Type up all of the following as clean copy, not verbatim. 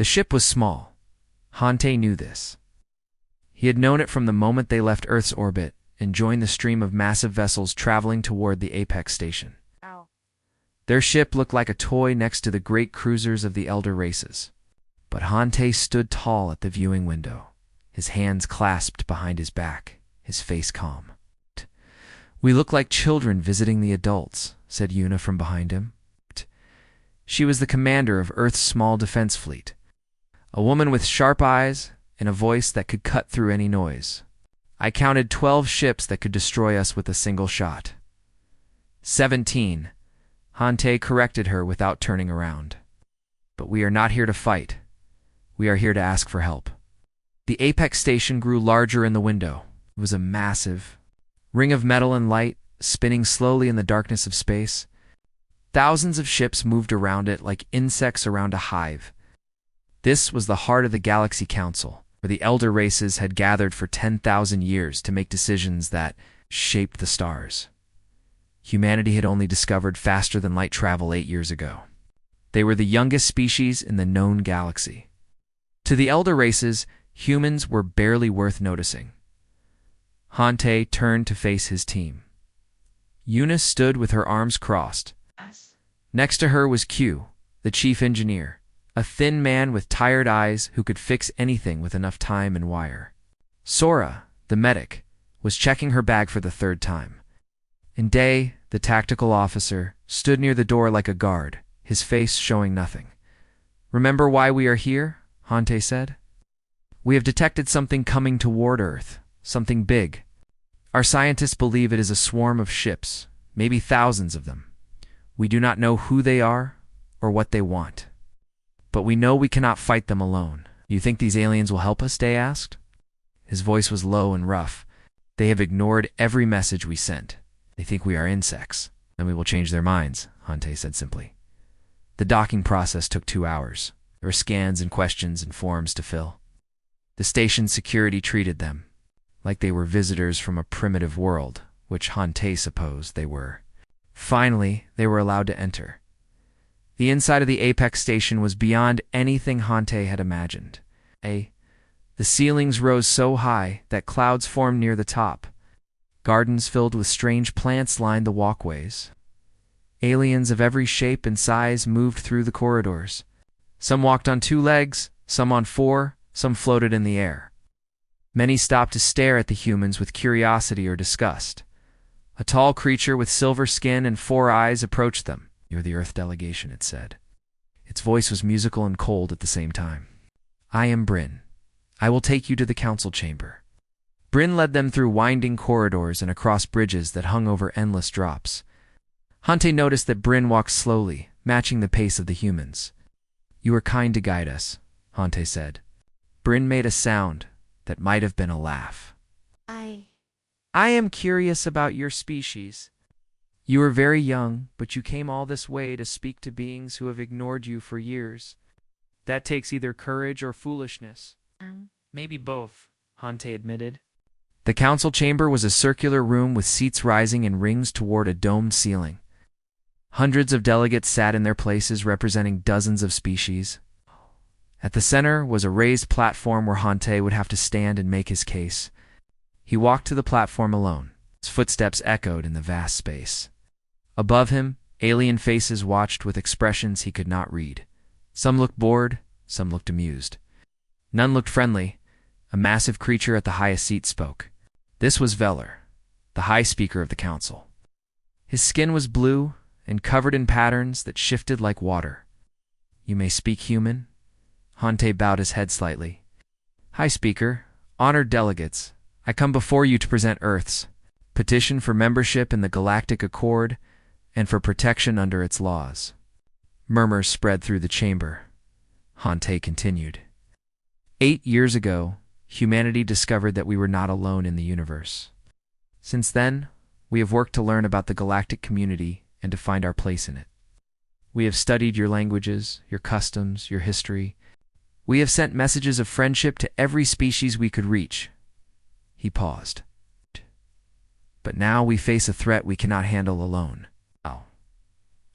The ship was small. Hante knew this. He had known it from the moment they left Earth's orbit and joined the stream of massive vessels traveling toward the apex station. Ow. Their ship looked like a toy next to the great cruisers of the elder races. But Hante stood tall at the viewing window, his hands clasped behind his back, his face calm. "We look like children visiting the adults," said Yuna from behind him. She was the commander of Earth's small defense fleet, a woman with sharp eyes and a voice that could cut through any noise. "I counted 12 ships that could destroy us with a single shot." 17. Hante corrected her without turning around. "But we are not here to fight. We are here to ask for help." The apex station grew larger in the window. It was a massive ring of metal and light, spinning slowly in the darkness of space. Thousands of ships moved around it like insects around a hive. This was the heart of the Galaxy Council, where the elder races had gathered for 10,000 years to make decisions that shaped the stars. Humanity had only discovered faster-than-light travel 8 years ago. They were the youngest species in the known galaxy. To the elder races, humans were barely worth noticing. Hante turned to face his team. Yuna stood with her arms crossed. Next to her was Q, the chief engineer, a thin man with tired eyes who could fix anything with enough time and wire. Sora, the medic, was checking her bag for the 3rd time. And Day, the tactical officer, stood near the door like a guard, his face showing nothing. "Remember why we are here?" Hante said. "We have detected something coming toward Earth, something big. Our scientists believe it is a swarm of ships, maybe thousands of them. We do not know who they are or what they want. But we know we cannot fight them alone." "You think these aliens will help us?" Day asked. His voice was low and rough. "They have ignored every message we sent. They think we are insects. Then we will change their minds," Hante said simply. The docking process took 2 hours. There were scans and questions and forms to fill. The station's security treated them like they were visitors from a primitive world, which Hante supposed they were. Finally, they were allowed to enter. The inside of the apex station was beyond anything Hante had imagined. The ceilings rose so high that clouds formed near the top. Gardens filled with strange plants lined the walkways. Aliens of every shape and size moved through the corridors. Some walked on 2 legs, some on 4, some floated in the air. Many stopped to stare at the humans with curiosity or disgust. A tall creature with silver skin and 4 eyes approached them. "You're the Earth delegation," it said. Its voice was musical and cold at the same time. "I am Bryn. I will take you to the council chamber." Bryn led them through winding corridors and across bridges that hung over endless drops. Hante noticed that Bryn walked slowly, matching the pace of the humans. "You were kind to guide us," Hante said. Bryn made a sound that might have been a laugh. I am curious about your species. You are very young, but you came all this way to speak to beings who have ignored you for years. That takes either courage or foolishness." "Maybe both," Hante admitted. The council chamber was a circular room with seats rising in rings toward a domed ceiling. Hundreds of delegates sat in their places representing dozens of species. At the center was a raised platform where Hante would have to stand and make his case. He walked to the platform alone. His footsteps echoed in the vast space. Above him, alien faces watched with expressions he could not read. Some looked bored, some looked amused. None looked friendly. A massive creature at the highest seat spoke. This was Veller, the High Speaker of the Council. His skin was blue and covered in patterns that shifted like water. "You may speak human?" Hante bowed his head slightly. "High Speaker, honored delegates, I come before you to present Earth's petition for membership in the Galactic Accord and for protection under its laws." Murmurs spread through the chamber. Hante continued. 8 years ago, humanity discovered that we were not alone in the universe. Since then, we have worked to learn about the galactic community and to find our place in it. We have studied your languages, your customs, your history. We have sent messages of friendship to every species we could reach. He paused. "But now we face a threat we cannot handle alone.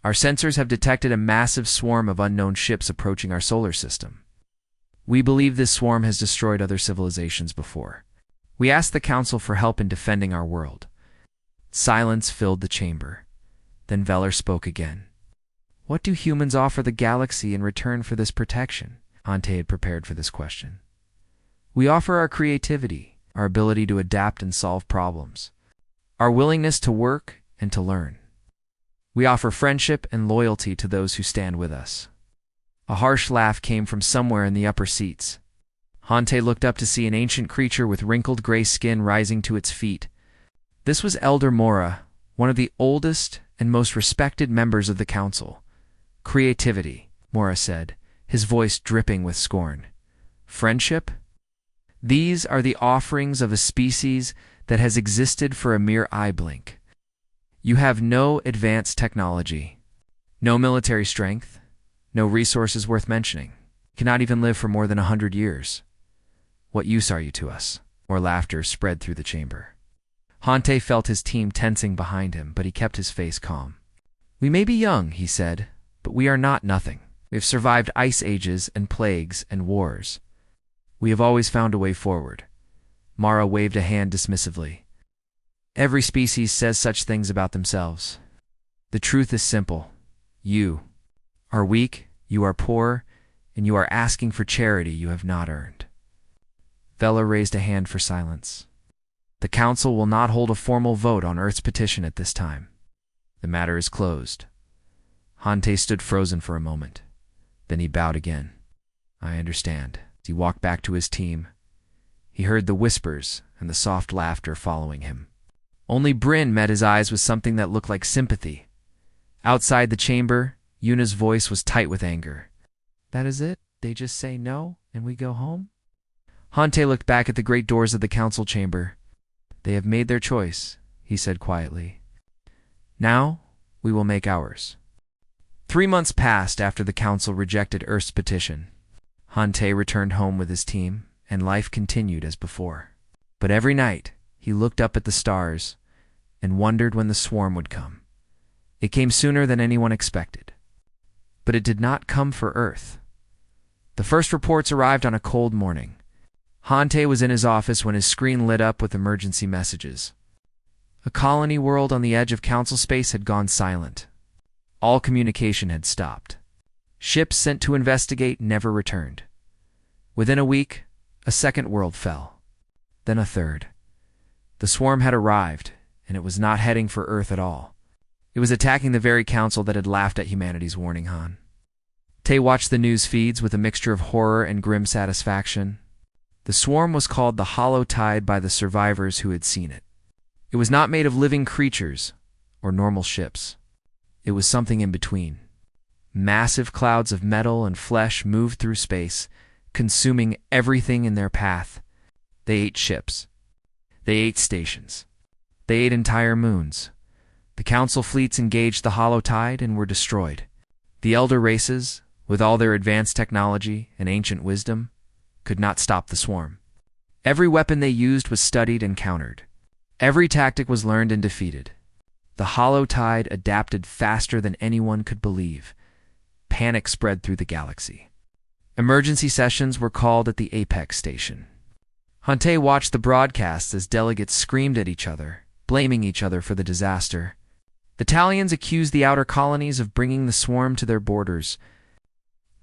Our sensors have detected a massive swarm of unknown ships approaching our solar system. We believe this swarm has destroyed other civilizations before. We ask the Council for help in defending our world." Silence filled the chamber. Then Veller spoke again. "What do humans offer the galaxy in return for this protection?" Hante had prepared for this question. "We offer our creativity, our ability to adapt and solve problems, our willingness to work and to learn. We offer friendship and loyalty to those who stand with us." A harsh laugh came from somewhere in the upper seats. Hante looked up to see an ancient creature with wrinkled gray skin rising to its feet. This was Elder Mora, one of the oldest and most respected members of the Council. "Creativity," Mora said, his voice dripping with scorn. "Friendship? These are the offerings of a species that has existed for a mere eye blink. You have no advanced technology, no military strength, no resources worth mentioning. You cannot even live for more than 100 years. What use are you to us?" More laughter spread through the chamber. Hante felt his team tensing behind him, but he kept his face calm. "We may be young," he said, "but we are not nothing. We have survived ice ages and plagues and wars. We have always found a way forward." Mara waved a hand dismissively. "Every species says such things about themselves. The truth is simple. You are weak, you are poor, and you are asking for charity you have not earned." Veller raised a hand for silence. "The Council will not hold a formal vote on Earth's petition at this time. The matter is closed." Hante stood frozen for a moment. Then he bowed again. "I understand." As he walked back to his team, he heard the whispers and the soft laughter following him. Only Bryn met his eyes with something that looked like sympathy. Outside the chamber, Yuna's voice was tight with anger. "That is it? They just say no, and we go home?" Hante looked back at the great doors of the council chamber. "They have made their choice," he said quietly. "Now, we will make ours." 3 months passed after the council rejected Earth's petition. Hante returned home with his team, and life continued as before. But every night, he looked up at the stars and wondered when the swarm would come. It came sooner than anyone expected. But it did not come for Earth. The first reports arrived on a cold morning. Hante was in his office when his screen lit up with emergency messages. A colony world on the edge of council space had gone silent. All communication had stopped. Ships sent to investigate never returned. Within a week, a second world fell. Then a third. The swarm had arrived, and it was not heading for Earth at all. It was attacking the very council that had laughed at humanity's warning. Tay watched the news feeds with a mixture of horror and grim satisfaction. The swarm was called the Hollow Tide by the survivors who had seen it. It was not made of living creatures or normal ships. It was something in between. Massive clouds of metal and flesh moved through space, consuming everything in their path. They ate ships. They ate stations. They ate entire moons. The council fleets engaged the Hollow Tide and were destroyed. The elder races, with all their advanced technology and ancient wisdom, could not stop the swarm. Every weapon they used was studied and countered. Every tactic was learned and defeated. The Hollow Tide adapted faster than anyone could believe. Panic spread through the galaxy. Emergency sessions were called at the Apex station. Hante watched the broadcasts as delegates screamed at each other, blaming each other for the disaster. The Talians accused the outer colonies of bringing the swarm to their borders.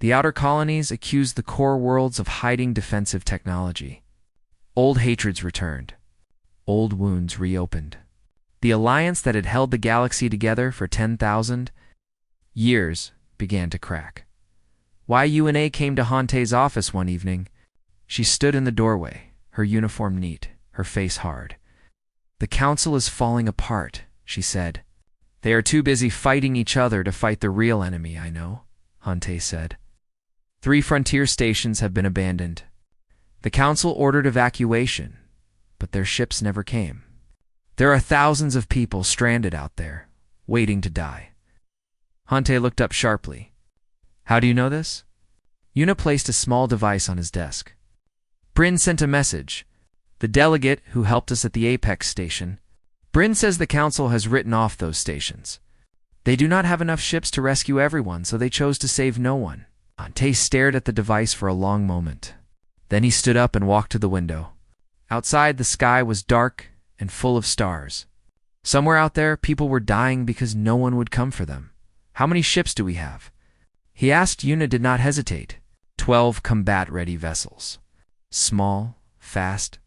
The outer colonies accused the core worlds of hiding defensive technology. Old hatreds returned. Old wounds reopened. The alliance that had held the galaxy together for 10,000 years began to crack. Yuna came to Hante's office one evening. She stood in the doorway, her uniform neat, her face hard. "The council is falling apart," she said. "They are too busy fighting each other to fight the real enemy, I know," Hante said. 3 frontier stations have been abandoned. The council ordered evacuation, but their ships never came. There are thousands of people stranded out there, waiting to die. Hante looked up sharply. "How do you know this?" Yuna placed a small device on his desk. "Bryn sent a message. The delegate who helped us at the Apex station. Bryn says the council has written off those stations. They do not have enough ships to rescue everyone, so they chose to save no one," Hante stared at the device for a long moment. Then he stood up and walked to the window. Outside, the sky was dark and full of stars. Somewhere out there, people were dying because no one would come for them. "How many ships do we have?" he asked. Yuna did not hesitate. 12 combat-ready vessels. Small, fast,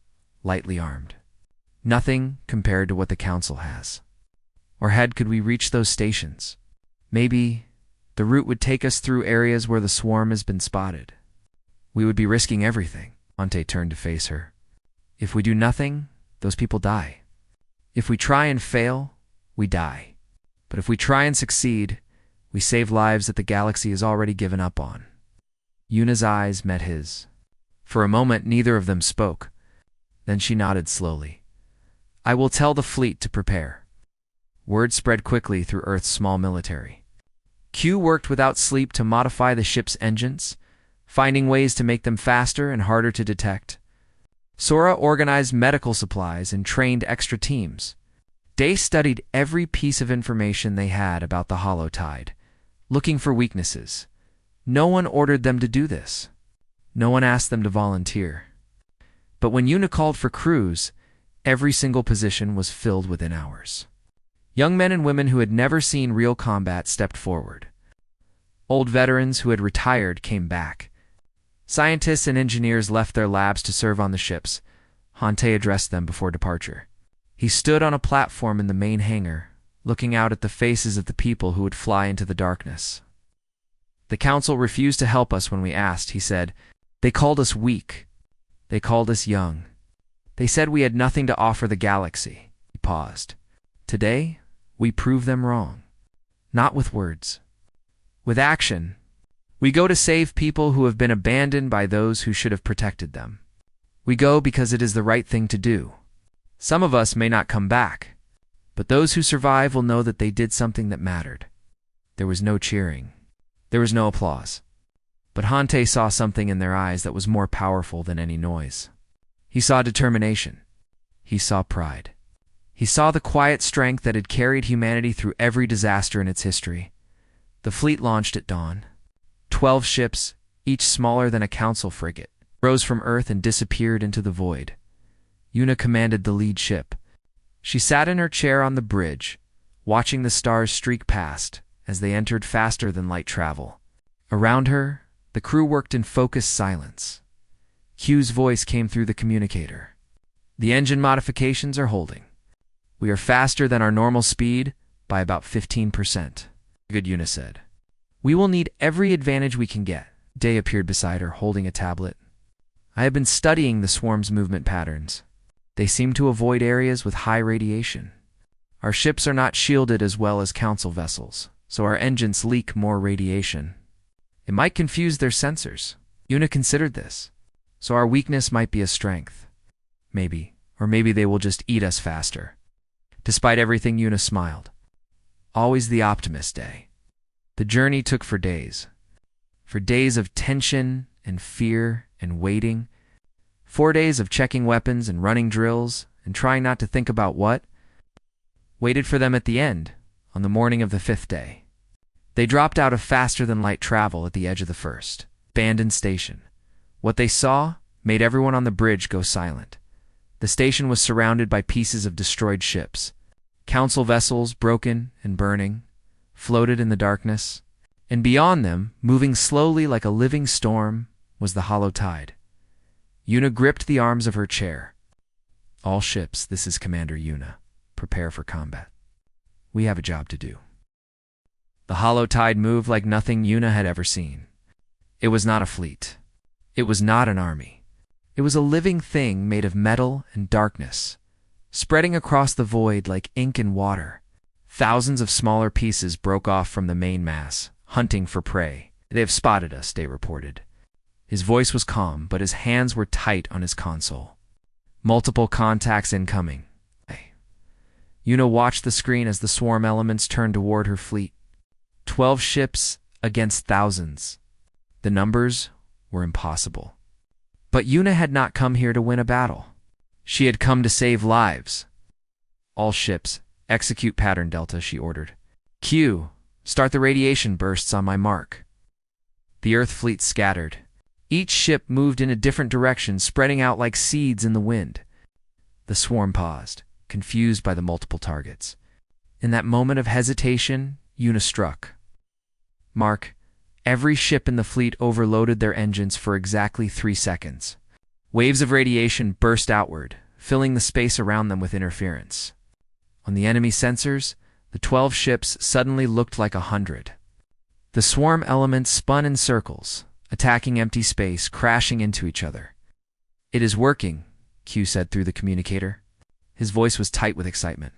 lightly armed. Nothing compared to what the Council has. Or could we reach those stations? Maybe the route would take us through areas where the swarm has been spotted. We would be risking everything. Hante turned to face her. If we do nothing, those people die. If we try and fail, we die. But if we try and succeed, we save lives that the galaxy has already given up on. Yuna's eyes met his. For a moment, neither of them spoke. Then she nodded slowly. "I will tell the fleet to prepare." Word spread quickly through Earth's small military. Q worked without sleep to modify the ship's engines, finding ways to make them faster and harder to detect. Sora organized medical supplies and trained extra teams. Day studied every piece of information they had about the Holotide, looking for weaknesses. No one ordered them to do this. No one asked them to volunteer. But when Yuna called for crews, every single position was filled within hours. Young men and women who had never seen real combat stepped forward. Old veterans who had retired came back. Scientists and engineers left their labs to serve on the ships. Hante addressed them before departure. He stood on a platform in the main hangar, looking out at the faces of the people who would fly into the darkness. "The Council refused to help us when we asked," he said. "They called us weak. They called us young. They said we had nothing to offer the galaxy." He paused. "Today, we prove them wrong. Not with words. With action. We go to save people who have been abandoned by those who should have protected them. We go because it is the right thing to do. Some of us may not come back, but those who survive will know that they did something that mattered." There was no cheering. There was no applause. But Hante saw something in their eyes that was more powerful than any noise. He saw determination. He saw pride. He saw the quiet strength that had carried humanity through every disaster in its history. The fleet launched at dawn. 12 ships, each smaller than a council frigate, rose from Earth and disappeared into the void. Yuna commanded the lead ship. She sat in her chair on the bridge, watching the stars streak past as they entered faster than light travel. Around her, the crew worked in focused silence. Q's voice came through the communicator. "The engine modifications are holding. We are faster than our normal speed by about 15%. Good, Yuna said. "We will need every advantage we can get." Day appeared beside her, holding a tablet. "I have been studying the swarm's movement patterns. They seem to avoid areas with high radiation. Our ships are not shielded as well as council vessels, so our engines leak more radiation. It might confuse their sensors." Yuna considered this. "So our weakness might be a strength. Maybe. Or maybe they will just eat us faster." Despite everything, Yuna smiled. Always the optimist, Day. The journey took for days. For days of tension and fear and waiting. 4 days of checking weapons and running drills and trying not to think about what waited for them at the end, on the morning of the 5th day. They dropped out of faster-than-light travel at the edge of the first abandoned station. What they saw made everyone on the bridge go silent. The station was surrounded by pieces of destroyed ships. Council vessels, broken and burning, floated in the darkness. And beyond them, moving slowly like a living storm, was the Holotide. Yuna gripped the arms of her chair. "All ships, this is Commander Yuna. Prepare for combat. We have a job to do." The Holotide moved like nothing Yuna had ever seen. It was not a fleet. It was not an army. It was a living thing made of metal and darkness, spreading across the void like ink and water. Thousands of smaller pieces broke off from the main mass, hunting for prey. "They have spotted us," Day reported. His voice was calm, but his hands were tight on his console. "Multiple contacts incoming." Yuna watched the screen as the swarm elements turned toward her fleet. 12 ships against thousands. The numbers were impossible. But Yuna had not come here to win a battle. She had come to save lives. "All ships, execute pattern Delta," she ordered. "Q, start the radiation bursts on my mark." The Earth fleet scattered. Each ship moved in a different direction, spreading out like seeds in the wind. The swarm paused, confused by the multiple targets. In that moment of hesitation, Una struck. Mark, every ship in the fleet overloaded their engines for exactly 3 seconds. Waves of radiation burst outward, filling the space around them with interference. On the enemy sensors, the 12 ships suddenly looked like 100. The swarm elements spun in circles, attacking empty space, crashing into each other. "It is working," Q said through the communicator. His voice was tight with excitement.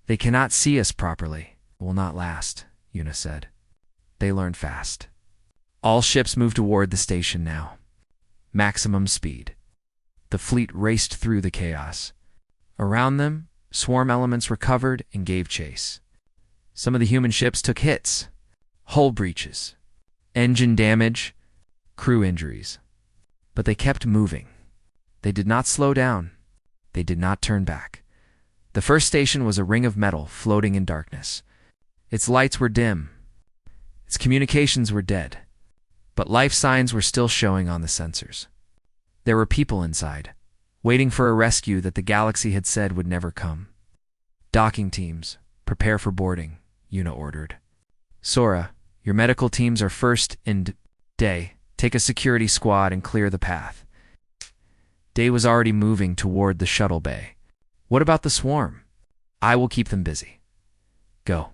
"They cannot see us properly. It will not last," Una said. They learned fast. All ships moved toward the station now. Maximum speed. The fleet raced through the chaos. Around them, swarm elements recovered and gave chase. Some of the human ships took hits, hull breaches, engine damage, crew injuries. But they kept moving. They did not slow down. They did not turn back. The first station was a ring of metal floating in darkness. Its lights were dim. Its communications were dead. But life signs were still showing on the sensors. There were people inside, waiting for a rescue that the galaxy had said would never come. "Docking teams, prepare for boarding," Una ordered. "Sora, your medical teams are first in Day. Take a security squad and clear the path." Day was already moving toward the shuttle bay. "What about the swarm?" "I will keep them busy." "Go."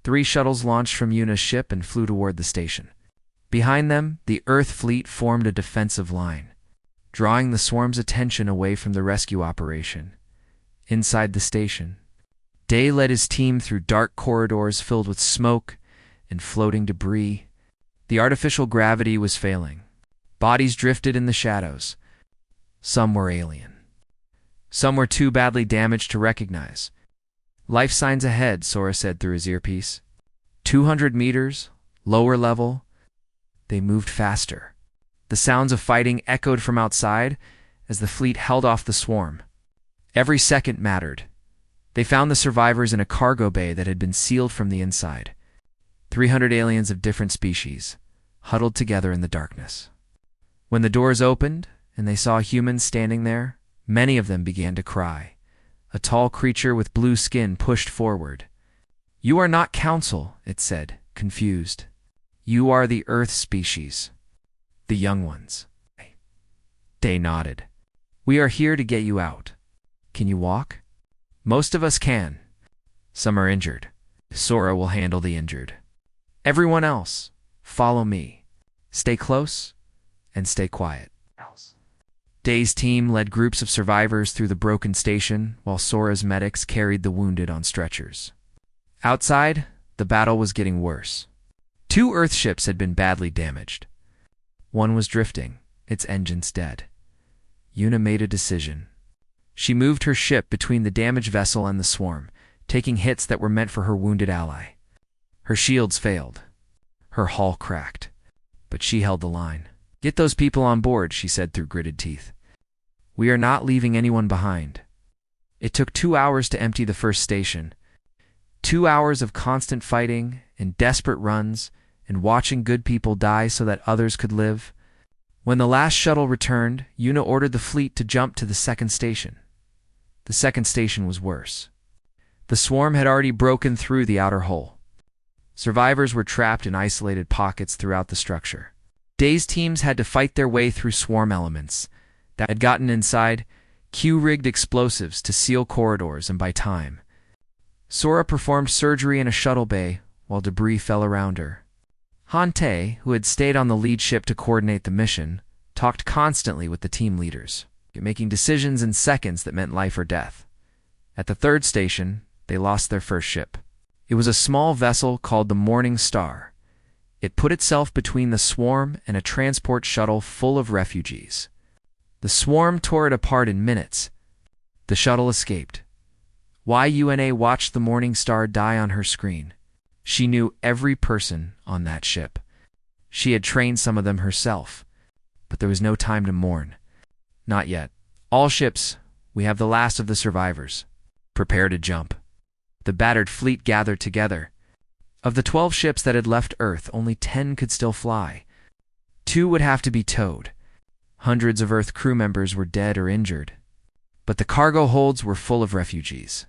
3 shuttles launched from Una's ship and flew toward the station. Behind them, the Earth fleet formed a defensive line, drawing the swarm's attention away from the rescue operation. Inside the station, Day led his team through dark corridors filled with smoke and floating debris. The artificial gravity was failing. Bodies drifted in the shadows. Some were alien. Some were too badly damaged to recognize. "Life signs ahead," Sora said through his earpiece. 200 meters, lower level. They moved faster. The sounds of fighting echoed from outside as the fleet held off the swarm. Every second mattered. They found the survivors in a cargo bay that had been sealed from the inside. 300 aliens of different species, huddled together in the darkness. When the doors opened and they saw humans standing there, many of them began to cry. A tall creature with blue skin pushed forward. "You are not Council," it said, confused. "You are the Earth species. The young ones." Day nodded. "We are here to get you out. Can you walk?" "Most of us can. Some are injured. Sora will handle the injured. Everyone else, follow me. Stay close and stay quiet." Day's team led groups of survivors through the broken station, while Sora's medics carried the wounded on stretchers. Outside, the battle was getting worse. 2 Earth ships had been badly damaged. One was drifting, its engines dead. Una made a decision. She moved her ship between the damaged vessel and the swarm, taking hits that were meant for her wounded ally. Her shields failed. Her hull cracked. But she held the line. "Get those people on board," she said through gritted teeth. "We are not leaving anyone behind." It took 2 hours to empty the first station. 2 hours of constant fighting and desperate runs and watching good people die so that others could live. When the last shuttle returned, Una ordered the fleet to jump to the second station. The second station was worse. The swarm had already broken through the outer hull. Survivors were trapped in isolated pockets throughout the structure. Day's teams had to fight their way through swarm elements that had gotten inside. Q rigged explosives to seal corridors and buy time. Sora performed surgery in a shuttle bay while debris fell around her. Hante, who had stayed on the lead ship to coordinate the mission, talked constantly with the team leaders, making decisions in seconds that meant life or death. At the third station, they lost their first ship. It was a small vessel called the Morning Star. It put itself between the swarm and a transport shuttle full of refugees. The swarm tore it apart in minutes. The shuttle escaped. Una watched the Morning Star die on her screen. She knew every person on that ship. She had trained some of them herself. But there was no time to mourn. Not yet. "All ships, we have the last of the survivors. Prepare to jump." The battered fleet gathered together. Of the 12 ships that had left Earth, only 10 could still fly. 2 would have to be towed. Hundreds of Earth crew members were dead or injured. But the cargo holds were full of refugees.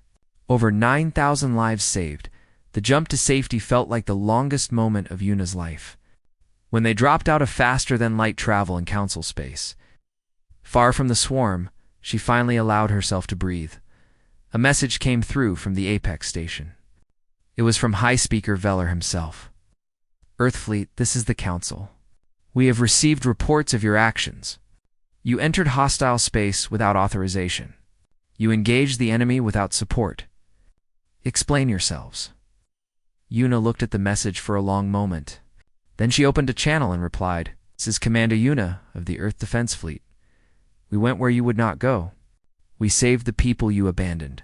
Over 9,000 lives saved. The jump to safety felt like the longest moment of Yuna's life. When they dropped out of faster-than-light travel in Council space, far from the swarm, she finally allowed herself to breathe. A message came through from the Apex station. It was from High Speaker Veller himself. Earth Fleet, this is the Council. We have received reports of your actions. You entered hostile space without authorization. You engaged the enemy without support. Explain yourselves. Yuna looked at the message for a long moment. Then she opened a channel and replied, "This is Commander Yuna of the Earth Defense Fleet. We went where you would not go. We saved the people you abandoned.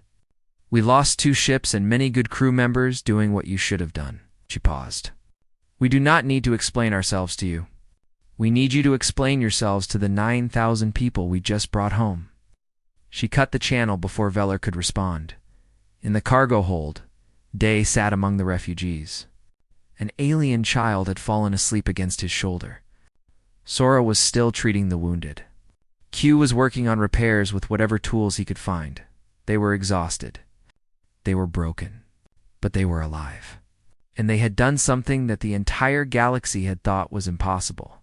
We lost 2 ships and many good crew members doing what you should have done." She paused. "We do not need to explain ourselves to you. We need you to explain yourselves to the 9,000 people we just brought home." She cut the channel before Veller could respond. In the cargo hold, Day sat among the refugees. An alien child had fallen asleep against his shoulder. Sora was still treating the wounded. Q was working on repairs with whatever tools he could find. They were exhausted. They were broken. But they were alive. And they had done something that the entire galaxy had thought was impossible.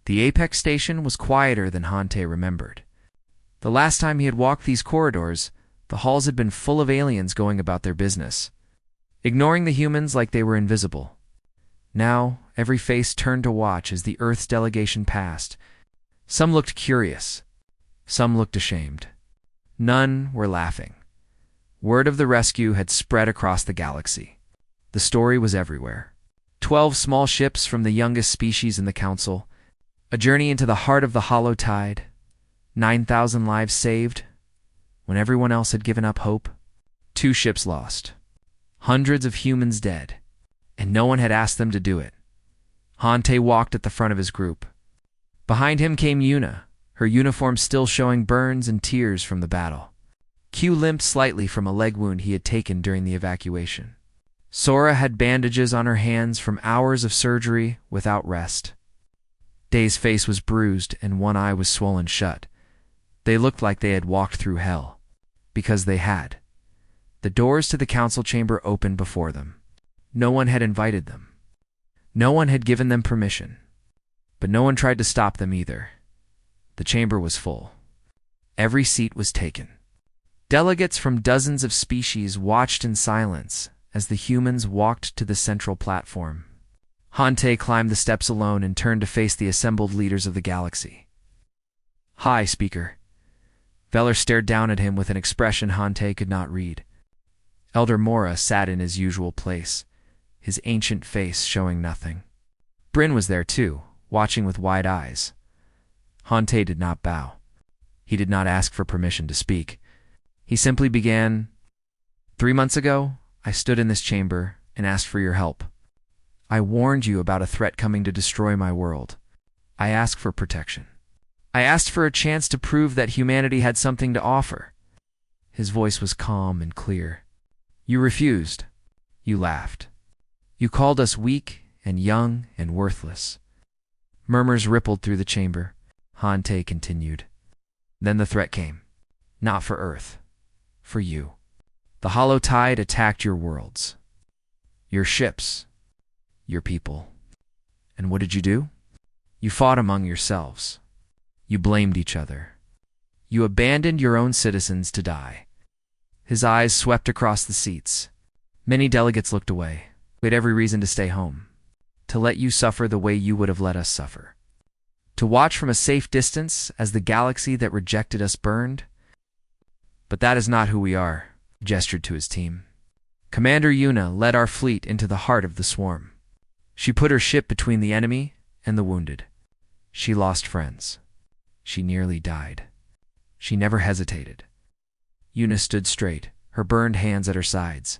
The Apex station was quieter than Hante remembered. The last time he had walked these corridors, the halls had been full of aliens going about their business, ignoring the humans like they were invisible. Now, every face turned to watch as the Earth's delegation passed. Some looked curious. Some looked ashamed. None were laughing. Word of the rescue had spread across the galaxy. The story was everywhere. 12 small ships from the youngest species in the Council, a journey into the heart of the hollow tide, 9,000 lives saved, when everyone else had given up hope. 2 ships lost. Hundreds of humans dead, and no one had asked them to do it. Hante walked at the front of his group. Behind him came Yuna, her uniform still showing burns and tears from the battle. Q limped slightly from a leg wound he had taken during the evacuation. Sora had bandages on her hands from hours of surgery without rest. Day's face was bruised and one eye was swollen shut. They looked like they had walked through hell. Because they had. The doors to the council chamber opened before them. No one had invited them. No one had given them permission. But no one tried to stop them either. The chamber was full. Every seat was taken. Delegates from dozens of species watched in silence as the humans walked to the central platform. Hante climbed the steps alone and turned to face the assembled leaders of the galaxy. "Hi, Speaker." Veller stared down at him with an expression Hante could not read. Elder Mora sat in his usual place, his ancient face showing nothing. Bryn was there too, watching with wide eyes. Hante did not bow. He did not ask for permission to speak. He simply began, "3 months ago, I stood in this chamber and asked for your help. I warned you about a threat coming to destroy my world. I asked for protection. I asked for a chance to prove that humanity had something to offer." His voice was calm and clear. "You refused. You laughed. You called us weak and young and worthless." Murmurs rippled through the chamber. Hante continued. "Then the threat came. Not for Earth. For you. The hollow tide attacked your worlds. Your ships. Your people. And what did you do? You fought among yourselves. You blamed each other. You abandoned your own citizens to die." His eyes swept across the seats. Many delegates looked away. We had every reason to stay home. To let you suffer the way you would have let us suffer. To watch from a safe distance as the galaxy that rejected us burned. But that is not who we are, gestured to his team. Commander Yuna led our fleet into the heart of the swarm. She put her ship between the enemy and the wounded. She lost friends. She nearly died. She never hesitated. Yuna stood straight, her burned hands at her sides.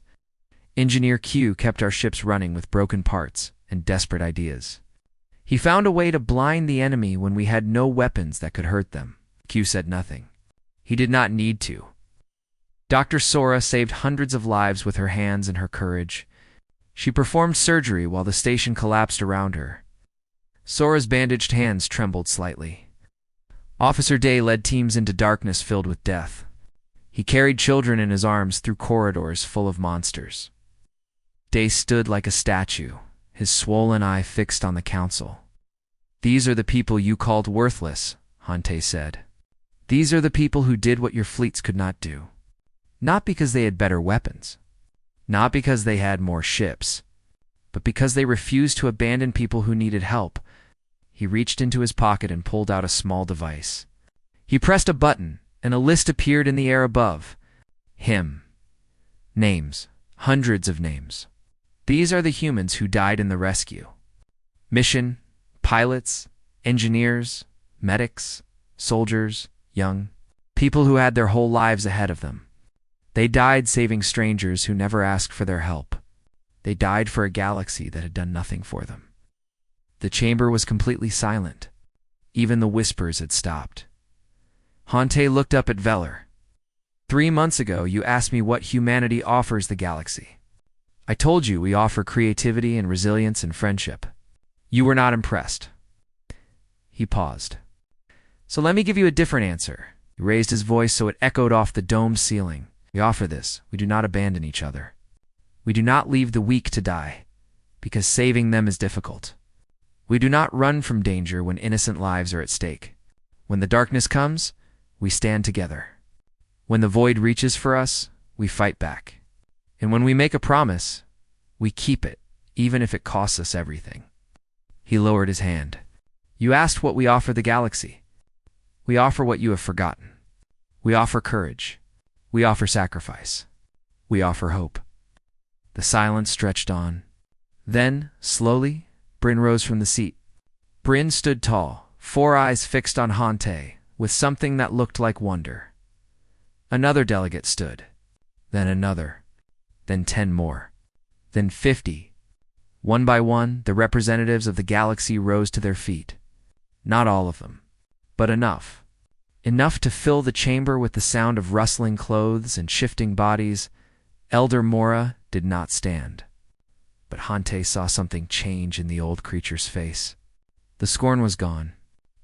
Engineer Q kept our ships running with broken parts and desperate ideas. He found a way to blind the enemy when we had no weapons that could hurt them. Q said nothing. He did not need to. Dr. Sora saved hundreds of lives with her hands and her courage. She performed surgery while the station collapsed around her. Sora's bandaged hands trembled slightly. Officer Day led teams into darkness filled with death. He carried children in his arms through corridors full of monsters. Day stood like a statue, his swollen eye fixed on the council. "These are the people you called worthless," Hante said. "These are the people who did what your fleets could not do. Not because they had better weapons. Not because they had more ships. But because they refused to abandon people who needed help." He reached into his pocket and pulled out a small device. He pressed a button, and a list appeared in the air above. Names. Hundreds of names. These are the humans who died in the rescue. Mission, pilots, engineers, medics, soldiers, young. People who had their whole lives ahead of them. They died saving strangers who never asked for their help. They died for a galaxy that had done nothing for them. The chamber was completely silent. Even the whispers had stopped. Hante looked up at Veller. 3 months ago, you asked me what humanity offers the galaxy. I told you we offer creativity and resilience and friendship. You were not impressed." He paused. "So let me give you a different answer." He raised his voice so it echoed off the domed ceiling. "We offer this. We do not abandon each other. We do not leave the weak to die, because saving them is difficult. We do not run from danger when innocent lives are at stake. When the darkness comes, we stand together. When the void reaches for us, we fight back. And when we make a promise, we keep it, even if it costs us everything." He lowered his hand. "You asked what we offer the galaxy. We offer what you have forgotten. We offer courage. We offer sacrifice. We offer hope." The silence stretched on. Then, slowly, Bryn rose from the seat. Bryn stood tall, 4 eyes fixed on Hante, with something that looked like wonder. Another delegate stood. Then another. Then 10 more. Then 50. One by one, the representatives of the galaxy rose to their feet. Not all of them, but enough. Enough to fill the chamber with the sound of rustling clothes and shifting bodies. Elder Mora did not stand. But Hante saw something change in the old creature's face. The scorn was gone.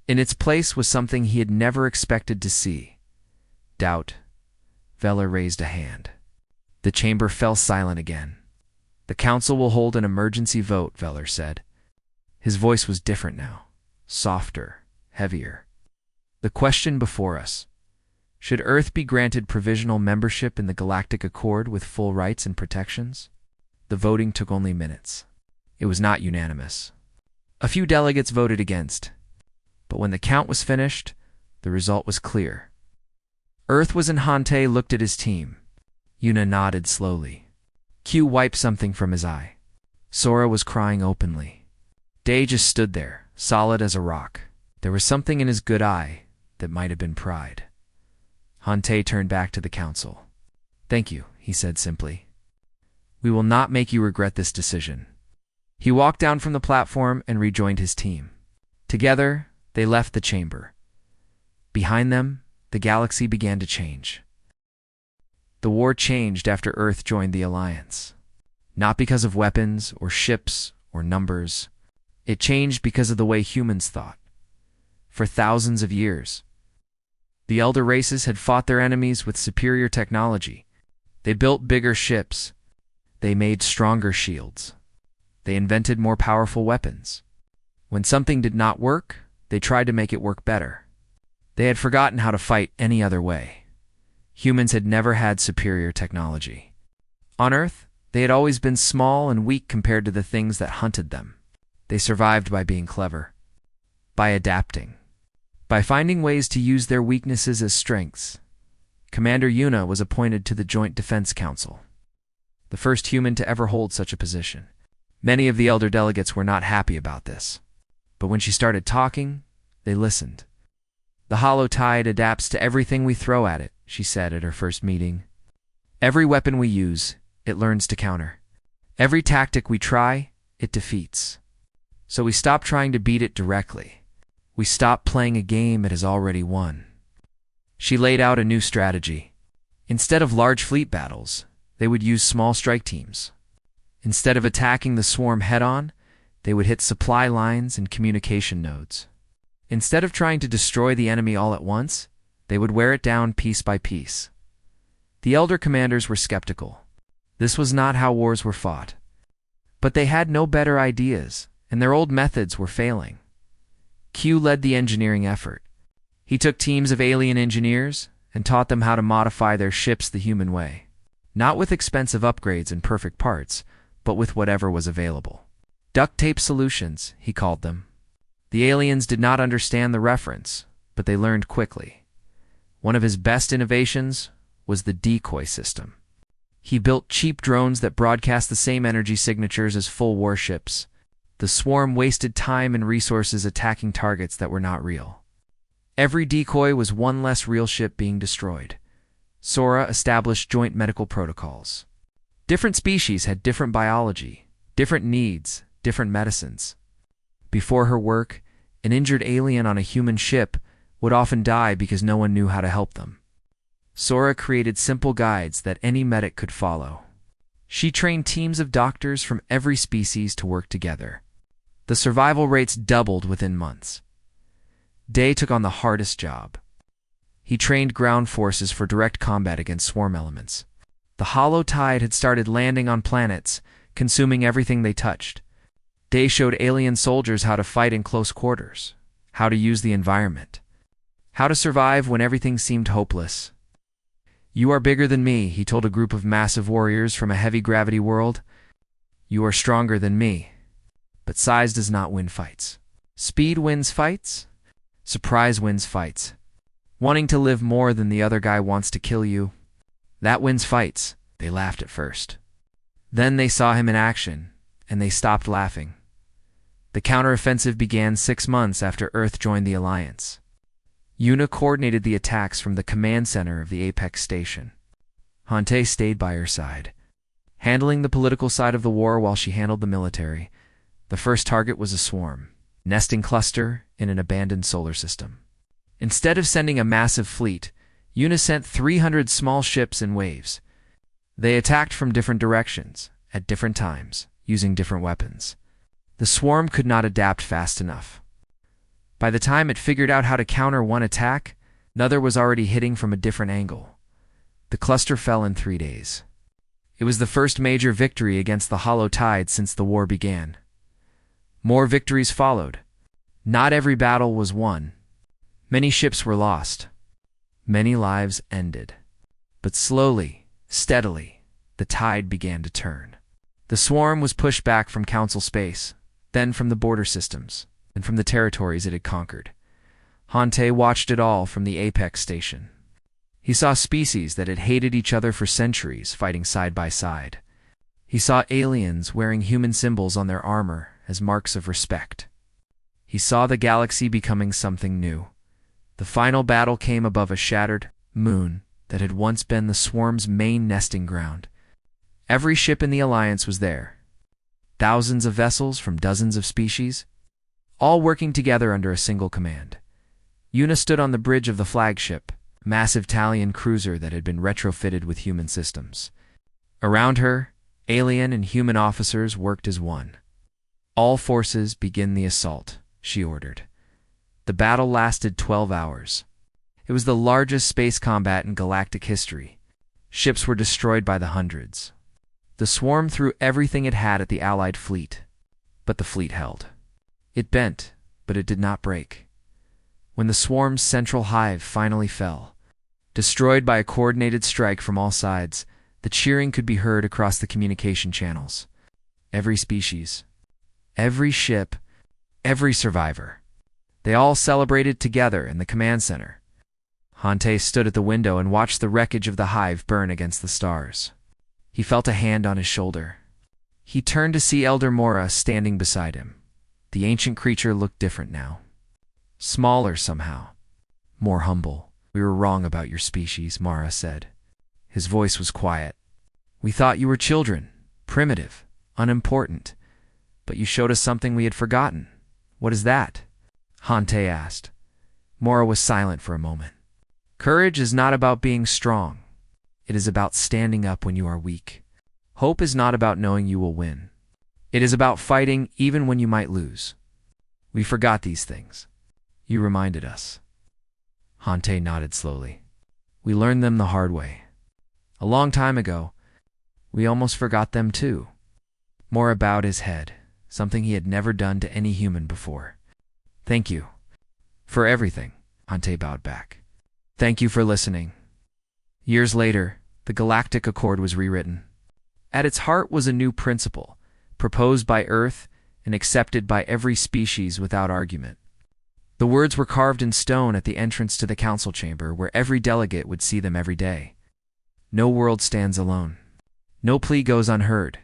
In its place was something he had never expected to see. Doubt. Veller raised a hand. The chamber fell silent again. "The council will hold an emergency vote," Veller said. His voice was different now, softer, heavier. "The question before us: should Earth be granted provisional membership in the Galactic Accord with full rights and protections?" The voting took only minutes. It was not unanimous. A few delegates voted against. But when the count was finished, the result was clear. Earth was, and Hante looked at his team. Yuna nodded slowly. Q wiped something from his eye. Sora was crying openly. Day just stood there, solid as a rock. There was something in his good eye that might have been pride. Hante turned back to the council. "Thank you," he said simply. "We will not make you regret this decision." He walked down from the platform and rejoined his team. Together, they left the chamber. Behind them, the galaxy began to change. The war changed after Earth joined the Alliance. Not because of weapons or ships or numbers. It changed because of the way humans thought. For thousands of years, the elder races had fought their enemies with superior technology. They built bigger ships. They made stronger shields. They invented more powerful weapons. When something did not work, they tried to make it work better. They had forgotten how to fight any other way. Humans had never had superior technology. On Earth, they had always been small and weak compared to the things that hunted them. They survived by being clever, by adapting, by finding ways to use their weaknesses as strengths. Commander Yuna was appointed to the Joint Defense Council, the first human to ever hold such a position. Many of the elder delegates were not happy about this, but when she started talking, they listened. "The hollow tide adapts to everything we throw at it," she said at her first meeting. "Every weapon we use, it learns to counter. Every tactic we try, it defeats. So we stop trying to beat it directly. We stop playing a game it has already won." She laid out a new strategy. Instead of large fleet battles, they would use small strike teams. Instead of attacking the swarm head-on, they would hit supply lines and communication nodes. Instead of trying to destroy the enemy all at once, they would wear it down piece by piece. The Elder commanders were skeptical. This was not how wars were fought. But they had no better ideas, and their old methods were failing. Q led the engineering effort. He took teams of alien engineers and taught them how to modify their ships the human way. Not with expensive upgrades and perfect parts, but with whatever was available. Duct tape solutions, he called them. The aliens did not understand the reference, but they learned quickly. One of his best innovations was the decoy system. He built cheap drones that broadcast the same energy signatures as full warships. The swarm wasted time and resources attacking targets that were not real. Every decoy was one less real ship being destroyed. Sora established joint medical protocols. Different species had different biology, different needs, different medicines. Before her work, an injured alien on a human ship would often die because no one knew how to help them. Sora created simple guides that any medic could follow. She trained teams of doctors from every species to work together. The survival rates doubled within months. Day took on the hardest job. He trained ground forces for direct combat against swarm elements. The hollow tide had started landing on planets, consuming everything they touched. Day showed alien soldiers how to fight in close quarters, how to use the environment, how to survive when everything seemed hopeless. "You are bigger than me," he told a group of massive warriors from a heavy-gravity world. "You are stronger than me." But size does not win fights. Speed wins fights. Surprise wins fights. Wanting to live more than the other guy wants to kill you, that wins fights. They laughed at first. Then they saw him in action, and they stopped laughing. The counteroffensive began 6 months after Earth joined the Alliance. Yuna coordinated the attacks from the command center of the Apex Station. Hante stayed by her side, handling the political side of the war while she handled the military. The first target was a swarm, nesting cluster in an abandoned solar system. Instead of sending a massive fleet, Yuna sent 300 small ships in waves. They attacked from different directions, at different times, using different weapons. The swarm could not adapt fast enough. By the time it figured out how to counter one attack, another was already hitting from a different angle. The cluster fell in 3 days. It was the first major victory against the hollow tide since the war began. More victories followed. Not every battle was won. Many ships were lost. Many lives ended. But slowly, steadily, the tide began to turn. The swarm was pushed back from Council space, then from the border systems, and from the territories it had conquered. Hante watched it all from the Apex Station. He saw species that had hated each other for centuries fighting side by side. He saw aliens wearing human symbols on their armor as marks of respect. He saw the galaxy becoming something new. The final battle came above a shattered moon that had once been the swarm's main nesting ground. Every ship in the Alliance was there. Thousands of vessels from dozens of species, all working together under a single command. Yuna stood on the bridge of the flagship, a massive Talion cruiser that had been retrofitted with human systems. Around her, alien and human officers worked as one. "All forces begin the assault," she ordered. The battle lasted 12 hours. It was the largest space combat in galactic history. Ships were destroyed by the hundreds. The swarm threw everything it had at the Allied fleet, but the fleet held. It bent, but it did not break. When the swarm's central hive finally fell, destroyed by a coordinated strike from all sides, the cheering could be heard across the communication channels. Every species, every ship, every survivor. They all celebrated together in the command center. Hante stood at the window and watched the wreckage of the hive burn against the stars. He felt a hand on his shoulder. He turned to see Elder Mora standing beside him. The ancient creature looked different now. Smaller somehow. More humble. "We were wrong about your species," Mara said. His voice was quiet. "We thought you were children, primitive, unimportant. But you showed us something we had forgotten. What is that?" Hante asked. Mora was silent for a moment. "Courage is not about being strong. It is about standing up when you are weak. Hope is not about knowing you will win. It is about fighting even when you might lose. We forgot these things. You reminded us. Hante nodded slowly. We learned them the hard way. A long time ago, we almost forgot them too. More bowed his head, something he had never done to any human before. Thank you. For everything, Hante bowed back. Thank you for listening. Years later, the Galactic Accord was rewritten. At its heart was a new principle, proposed by Earth and accepted by every species without argument. The words were carved in stone at the entrance to the council chamber, where every delegate would see them every day. No world stands alone. No plea goes unheard.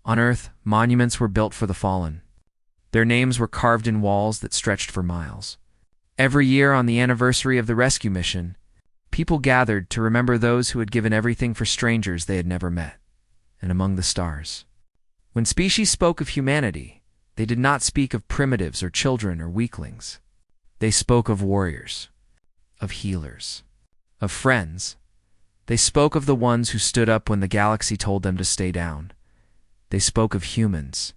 On Earth, monuments were built for the fallen. Their names were carved in walls that stretched for miles. Every year on the anniversary of the rescue mission, people gathered to remember those who had given everything for strangers they had never met, and among the stars. When species spoke of humanity, they did not speak of primitives or children or weaklings. They spoke of warriors, of healers, of friends. They spoke of the ones who stood up when the galaxy told them to stay down. They spoke of humans,